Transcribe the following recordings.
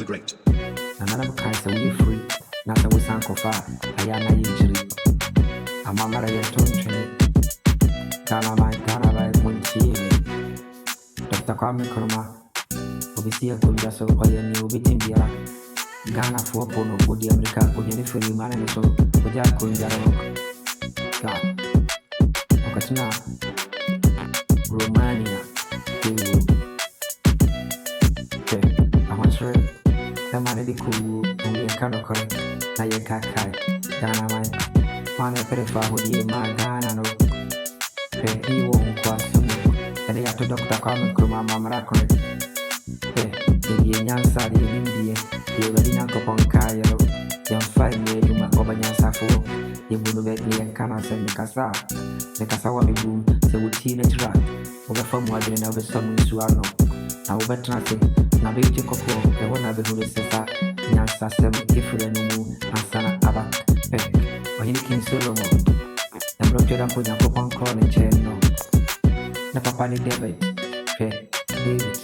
great. Another kind of we free, not a wisan kofa, Ayana injury. A mamma ya tongue, Ghana by Muntie. Dr. Kwame Nkrumah, Obisia Kunjaso, or your new bit in Ghana for Pono, Body America, Kujani man and so, Kuja Kunjaro. God. Okatuna, Romania, I want to the man is cool, only a canoe, na ye kakai, Ghana man, a prefer who ye my Ghana no. He won't cross me, and they have to Dr. Kwame Nkrumah, Mamma correct. The Yansa, the Indian, the Radina Koponka, young 5 years, you might over Yansafo, you would bet me and Kana send the Casa, the Casawa boom, the would teenage rat, over from what they never summon Suano. Now, better nothing, now be Jacob, the one of the who is Yansa 7 different moon, and Sana Abba, or he came Solomon, and brought it up with a coupon corner chair. No, the Papa David, David.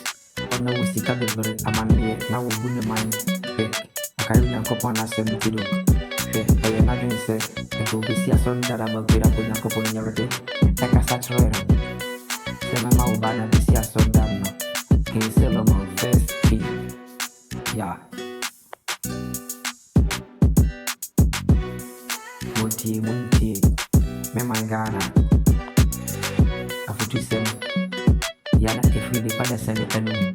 No, we see a very amanda. Now we wouldn't mind. I carry a couple of 70 look. I imagine say, it will be a son that I'm a good up with a couple in your day. Like a saturator. Say, my mouth banner, this year son that no. King Solomon, first P. Yeah. Munti, me my Ghana. I put you some. Yana, if we depend on sending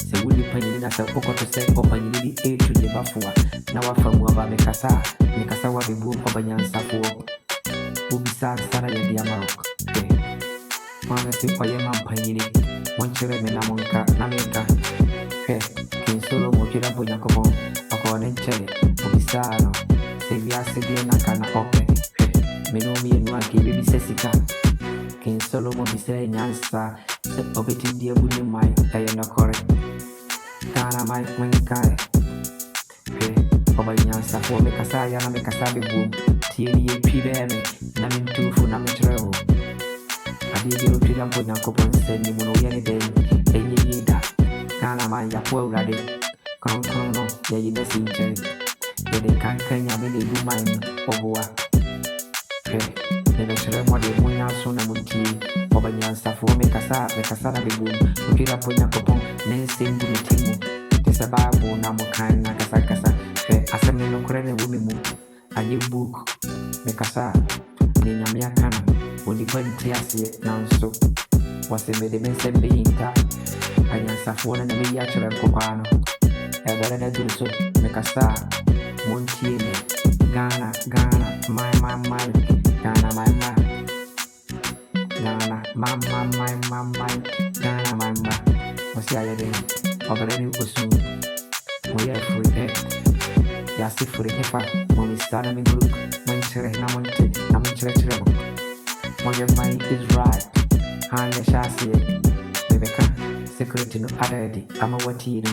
se wuli panyi na se okoto se opanyi di etu de bafua na wafa mu aba mekasa wa bebu obanyansa fo ubisa sana ya dia marok mama se kwaye mampanyi ni wonchere me na monka na meka kin solo mo kira bo nyakobo akone nchere ubisa no se bia se bia na kana ope me no mi enu anke bebi sesika kin solo mo bisa nyansa se obeti dia buni mai ayo na correct Ghana my Winkai. Over Yansa for Mekasaya and Mekasabi boom. TNA PBM, Namin 2 for Namin Travel. I did you to them for Nakopon sending Monoyani day, and ye that. Ghana my Yapo Radi. Come, no, yeah, you messing chain. Yeah, they can't have any do mine over. Never tell them what they want now soon and would tea. Over Yansa for Mekasana be boom. Put up on Nakopon, then sing to the team. Sababu na mukana kasa asemi no kurene wumi mu aye book mekasa ni nyamia kana wodi kwanti ase nanso waseme de mense beinta anyansafo na me ya kyerɛ nkokwa no ebere na duru so mekasa montie me Ghana my Ghana my Ghana my wasi ayede Already was soon. We are free. Yasi free. When we start a group, when I'm in when your mind is right. Hand the chassis. Rebecca, security no other. I'm a what you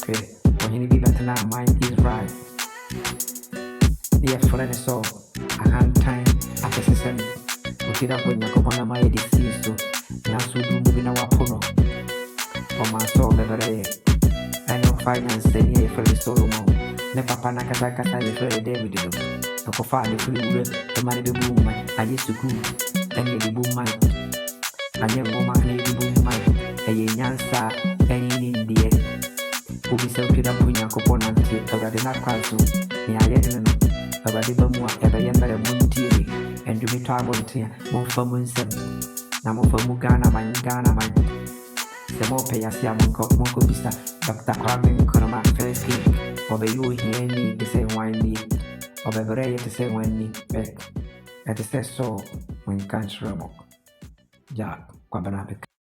okay. When you be better now, mind is right. Dear friend, so I hand time after season. We get up when you go on my disease. So now, so do moving our pono. For my soul, I know finance the near for the Solomon. Never panaka for the David. So for far, the money the boom, I used to cool. Any the boom mic. I never woman need the boom mic. A yansa, any in the air. Who be so good up when you're coupon until already not quite so. Yeah, I didn't know. Already bumwa, ever younger moon TV. And do me trouble here, more for moonsen. Now for Mugana, my Ghana, my. The more pay as Yamonko, Monko Bisa, Dr. Kwame Nkrumah, first king, or the you hear me, the same wine me, or the very the same when me, back. At the so when can't trouble. Ja, Quabanapic.